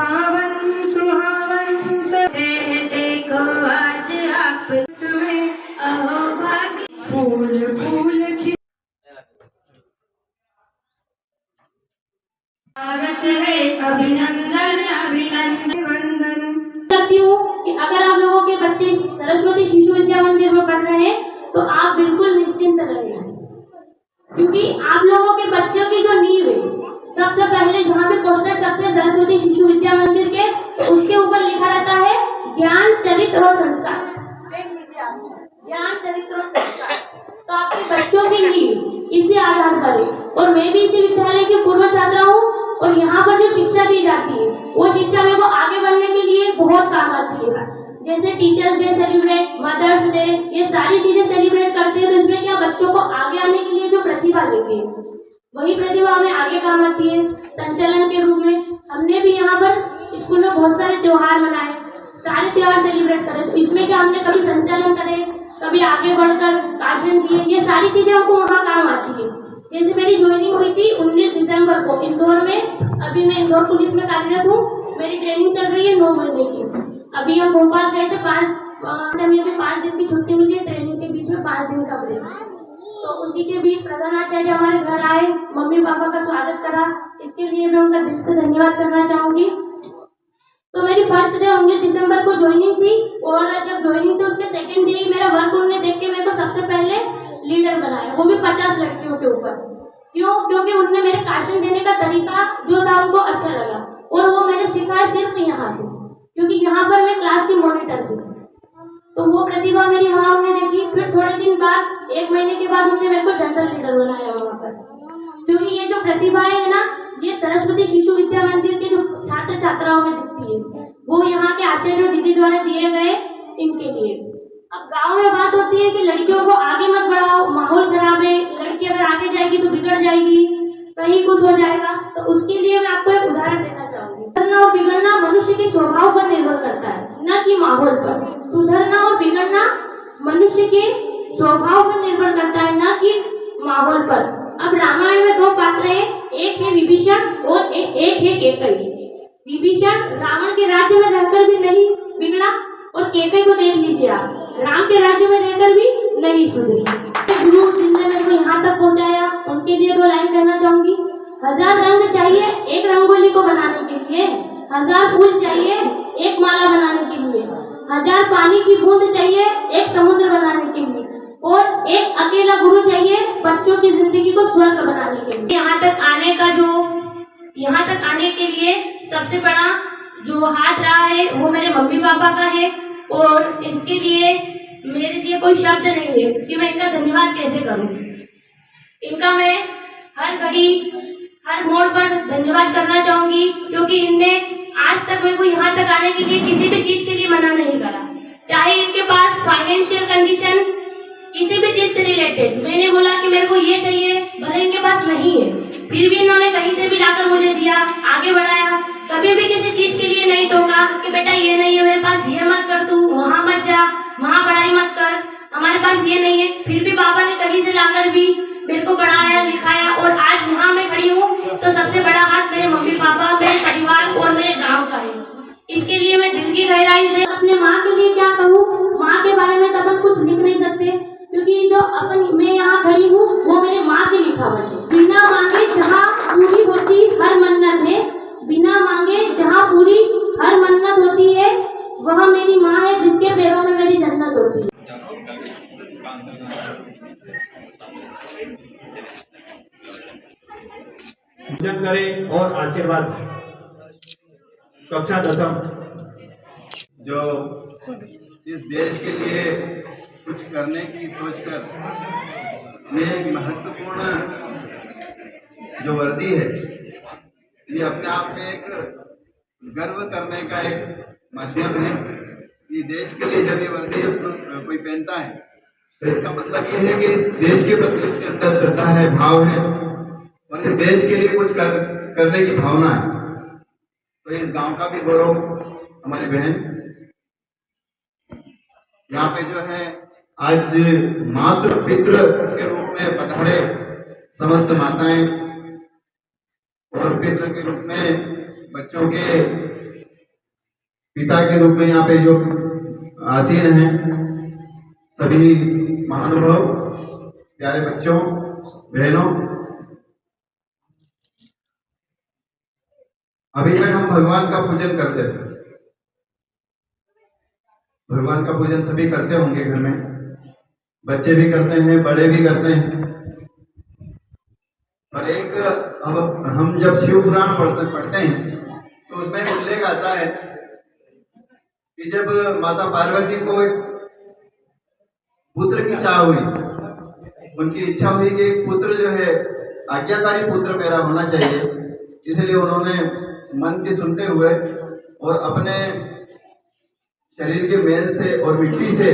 पावन सुहावन देखो आज आप तुम्हें अहो भाग्य फूल फूल स्वागत है अभिनंदन अभिनंदन वंदन। करती हूँ कि अगर आप लोगों के बच्चे सरस्वती शिशु विद्या मंदिर में पढ़ रहे हैं तो आप बिल्कुल निश्चिंत रहें, क्योंकि आप लोगों के बच्चों की जो नींव है, सबसे पहले जहाँ पे पोस्टर छपते हैं सरस्वती शिशु विद्या मंदिर के, उसके ऊपर लिखा रहता है ज्ञान चरित्र और संस्कार। ज्ञान चरित्र और संस्कार, तो आपके बच्चों की नींव इसी आधार पर है। और मैं भी इसी विद्यालय की पूर्व छात्रा हूँ और यहाँ पर जो शिक्षा दी जाती है वो शिक्षा मेरे को आगे बढ़ने के लिए बहुत काम आती है। जैसे teachers' day celebrate, mother's day, ये सारी चीजें सेलिब्रेट करते हैं, तो इसमें क्या बच्चों को आगे आने के लिए जो प्रतिभा देती है वही प्रतिभा हमें आगे काम आती है। संचलन के रूप में हमने भी यहाँ पर स्कूल में बहुत सारे त्योहार मनाए, सारे त्योहार सेलिब्रेट करे, तो इसमें क्या हमने कभी संचलन करे, कभी आगे बढ़कर भाषण दिए, ये सारी चीजें हमको वहाँ काम आती है। जैसे मेरी ज्वाइनिंग हुई थी 19 दिसंबर को इंदौर में। अभी मैं इंदौर पुलिस में कार्यरत हूँ, मेरी ट्रेनिंग चल रही है 9 महीने की। अभी हम भोपाल गए थे, 5 दिन की छुट्टी मिली, ट्रेनिंग के बीच में 5 दिन का ब्रेक। तो उसी के बीच प्रधानाचार्य हमारे घर आए, मम्मी पापा का स्वागत करा, इसके लिए मैं उनका दिल से धन्यवाद करना चाहूंगी। तो मेरी फर्स्ट डे 19 दिसंबर को ज्वाइनिंग थी, और जब ज्वाइनिंग थी उसके सेकंड डे मेरा वर्क उन्होंने देख के मेरे को सबसे पहले लीडर बनाया, वो भी 50 लड़कियों के ऊपर। क्यों? क्योंकि उन्होंने मेरे भाषण देने का तरीका जो था उनको अच्छा लगा, और वो मैंने सीखा सिर्फ यहाँ से, क्योंकि यहाँ पर मैं क्लास की मॉनिटर थी। तो वो प्रतिभा मेरी वहाँ उन्होंने देखी। फिर थोड़े दिन बाद, 1 महीने के बाद उन्होंने मेरे को जनरल लीडर बनाया वहाँ पर, क्योंकि ये जो प्रतिभाएं है ना, ये सरस्वती शिशु विद्या मंदिर के जो छात्र छात्राओं में दिखती है, वो यहाँ के आचार्य और दीदी द्वारा दिए गए इनके लिए। अब गांव में बात होती है कि लड़कियों को आगे मत बढ़ाओ, माहौल खराब है, लड़की अगर आगे जाएगी तो बिगड़ जाएगी, कहीं कुछ हो जाएगा। तो उसके लिए मैं आपको एक उदाहरण देना चाहूंगी। सुधरना और बिगड़ना मनुष्य के स्वभाव पर निर्भर करता है, न कि माहौल पर। सुधरना और बिगड़ना मनुष्य के स्वभाव पर निर्भर करता है, न कि माहौल पर। अब रामायण में 2 पात्र हैं, एक है विभीषण और एक है कैकेयी। विभीषण रावण के राज्य में रहकर भी नहीं बिगड़ा, और कैकेयी को देख लीजिए आप, राम के राज्य में रहकर भी नहीं सुधरी। गुरु जिनने मेरे को यहाँ तक पहुँचाया, उनके लिए 2 लाइन कहना चाहूंगी। 1000 रंग चाहिए एक रंगोली को बनाने के लिए, 1000 फूल चाहिए एक माला बनाने के लिए, 1000 पानी की बूंद चाहिए एक समुद्र बनाने के लिए, और एक अकेला गुरु चाहिए बच्चों की जिंदगी को स्वर्ग बनाने के लिए। यहाँ तक आने के लिए सबसे बड़ा जो हाथ रहा है वो मेरे मम्मी पापा का है, और इसके लिए मेरे लिए कोई शब्द नहीं है कि मैं इनका धन्यवाद कैसे करूं। इनका मैं हर घड़ी हर मोड़ पर धन्यवाद करना चाहूंगी, क्योंकि इनने आज तक मेरे को यहाँ तक आने के लिए किसी भी चीज के लिए मना नहीं करा। चाहे इनके पास फाइनेंशियल कंडीशन किसी भी चीज से रिलेटेड, मैंने बोला कि मेरे को ये चाहिए, भले इनके पास नहीं है, फिर भी इन्होंने कहीं से भी लाकर मुझे दिया, आगे बढ़ाया। कभी भी किसी चीज के लिए नहीं टोका कि बेटा ये नहीं है मेरे पास, ये मत कर, तू वहाँ मत जा, वहाँ पढ़ाई मत कर, हमारे पास ये नहीं है। फिर भी पापा ने कहीं से लाकर भी मेरे को पढ़ाया लिखाया, और आज यहाँ मैं खड़ी हूँ तो सबसे बड़ा हाथ मेरे मम्मी पापा, मेरे परिवार और मेरे गाँव का है। इसके लिए मैं दिल की गहराई से अपने माँ के लिए क्या कहूँ, माँ के बारे में तो अपन कुछ लिख नहीं सकते, क्योंकि जो मैं यहाँ खड़ी हूँ वो मेरे माँ की लिखावट है। बिना मांगे जहाँ पूरी होती हर मन्नत है, बिना मांगे जहाँ पूरी हर मन्नत होती है, वह मेरी माँ है जिसके पैरों में मेरी जन्नत होती है। पूजन करें और आशीर्वाद। कक्षा 10 जो इस देश के लिए कुछ करने की सोचकर ये एक महत्वपूर्ण जो वर्दी है, ये अपने आप में एक गर्व करने का एक माध्यम है। ये देश के लिए जब ये वर्दी कोई पहनता है तो इसका मतलब ये है कि इस देश के प्रति उसके अंदर श्रद्धा है, भाव है, और इस देश के लिए कुछ करने की भावना है। तो इस गांव का भी गौरव हमारी बहन यहाँ पे जो है आज मातृ पितृ के रूप में पधारे समस्त माताएं, और पितृ के रूप में बच्चों के पिता के रूप में यहाँ पे जो आसीन हैं, सभी महानुभाव, प्यारे बच्चों, बहनों, अभी तक हम भगवान का पूजन करते थे। भगवान का पूजन सभी करते होंगे घर में, बच्चे भी करते हैं, बड़े भी करते हैं। और एक अब हम जब शिव पुराण पढ़ते हैं तो उसमें उल्लेख आता है कि जब माता पार्वती को एक पुत्र की चाह हुई, उनकी इच्छा हुई कि एक पुत्र जो है आज्ञाकारी पुत्र मेरा होना चाहिए, इसलिए उन्होंने मन की सुनते हुए और अपने शरीर के मेल से और मिट्टी से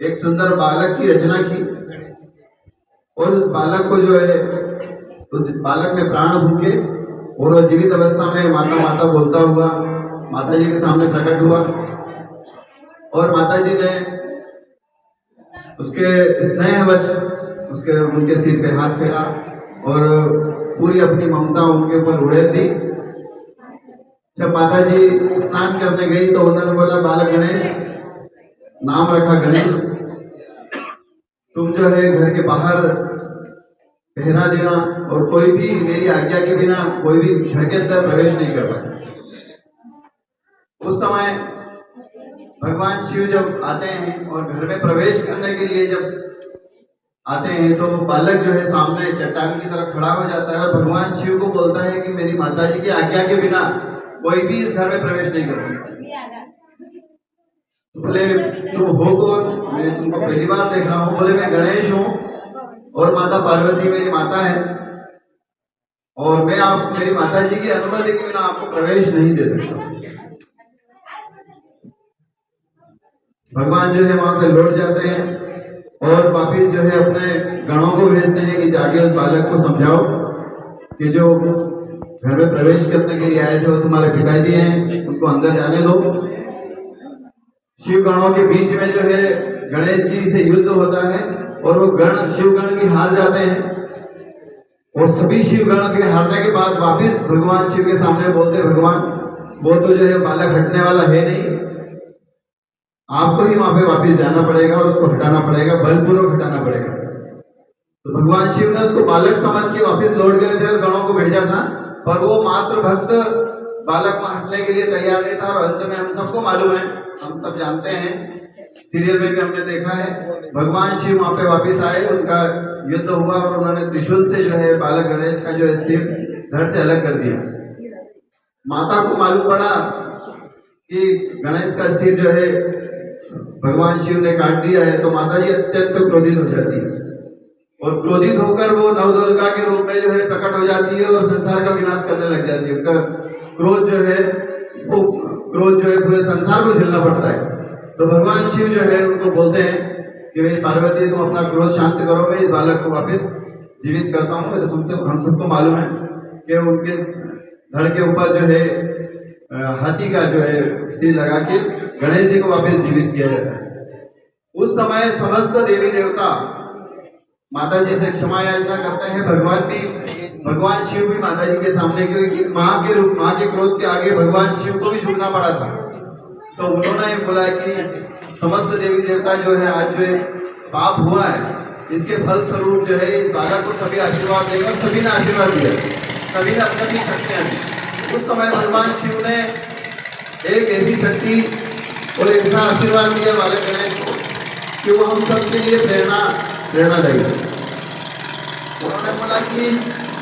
एक सुंदर बालक की रचना की। और उस बालक को जो है, उस बालक में प्राण भूखे और वह जीवित अवस्था में माता माता बोलता हुआ माता जी के सामने प्रकट हुआ। और माता जी ने उसके स्नेहवश उनके सिर पे हाथ फेरा और पूरी अपनी ममता उनके ऊपर उड़ेल दी। जब माता जी स्नान करने गई तो उन्होंने बोला, बालक गणेश, नाम रखा गणेश, तुम जो है घर के बाहर पहरा देना और कोई भी मेरी आज्ञा के बिना कोई भी घर के अंदर प्रवेश नहीं कर पाए। उस समय भगवान शिव जब आते हैं और घर में प्रवेश करने के लिए जब आते हैं तो बालक जो है सामने चट्टान की तरफ खड़ा हो जाता है और भगवान शिव को बोलता है कि मेरी माता जी की आज्ञा के बिना कोई भी इस घर में प्रवेश नहीं कर सकता। बोले, तुम हो कौन? मैं तुमको पहली बार देख रहा हूँ। बोले, मैं गणेश हूँ और माता पार्वती मेरी माता है और मैं आप मेरी माता जी की अनुमति के बिना आपको प्रवेश नहीं दे सकता। भगवान जो है वहां से लौट जाते हैं और वापिस जो है अपने गणों को भेजते हैं कि जाके उस बालक को समझाओ कि जो घर में प्रवेश करने के लिए आए थे वो तुम्हारे पिताजी हैं, उनको अंदर जाने दो। शिव गणों के बीच में जो है गणेश जी से युद्ध होता है और वो शिव गण भी हार जाते हैं। और सभी शिव गण के हारने के बाद वापिस भगवान शिव के सामने बोलते, भगवान वो तो जो है बालक हटने वाला है नहीं, आपको ही वहां पे वापिस जाना पड़ेगा और उसको हटाना पड़ेगा, बलपूर्वक हटाना पड़ेगा। तो भगवान शिव ने उसको बालक समझ के वापिस लौट गए थे और गणों को भेजा था, पर वो मात्र भक्त बालक को हटने के लिए तैयार नहीं था। और अंत में हम सबको मालूम है, हम सब जानते हैं, सीरियल में भी हमने देखा है, भगवान शिव वहां पे वापिस आए, उनका युद्ध हुआ और उन्होंने त्रिशूल से जो है बालक गणेश का जो है सिर धड़ से अलग कर दिया। माता को मालूम पड़ा कि गणेश का सिर जो है भगवान शिव ने काट दिया है, तो माता जी अत्यंत क्रोधित हो जाती है और क्रोधित होकर वो नवदुर्गा के रूप में जो है प्रकट हो जाती है और संसार का विनाश करने लग जाती है। उनका क्रोध जो है वो क्रोध जो है पूरे संसार को झेलना पड़ता है। तो भगवान शिव जो है उनको बोलते हैं कि पार्वती तुम अपना क्रोध शांत करो, मैं इस बालक को वापस जीवित करता हूँ। हम सबको मालूम है कि उनके धड़ के ऊपर जो है हाथी का जो है सिर लगा के गणेश जी को वापस जीवित किया जाता है। उस समय समस्त देवी देवता माता जी से क्षमा याचना करते हैं। भगवान शिव भी माता जी के सामने, क्योंकि माँ के क्रोध के आगे भगवान शिव को भी झुकना पड़ा था, तो उन्होंने बोला कि समस्त देवी देवता जो है आज जो पाप हुआ है इसके फल स्वरूप जो है इस बालक को सभी आशीर्वाद देंगे। और सभी ने आशीर्वाद दिया, सभी ने अपनी अपनी शक्तियां दी। उस समय भगवान शिव ने एक ऐसी शक्ति और ऐसा आशीर्वाद दिया बालक गणेश को कि वो हम सबके लिए प्रेरणादायी। उन्होंने बोला कि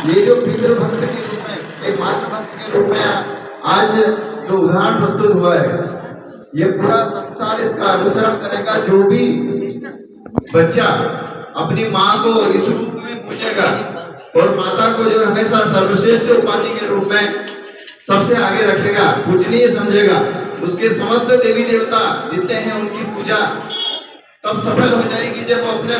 ये जो पितृभक्त के रूप में, एक मातृभक्त के रूप में आज जो उदाहरण प्रस्तुत हुआ है, ये पूरा संसार इसका अनुसरण करेगा। जो भी बच्चा अपनी माँ को इस रूप में पूजेगा और माता को जो हमेशा सर्वश्रेष्ठ उपाधि के रूप में सबसे आगे रखेगा, पूजनीय समझेगा, उसके समस्त देवी देवता जितने हैं उनकी पूजा तब सफल हो जाएगी जब वो अपने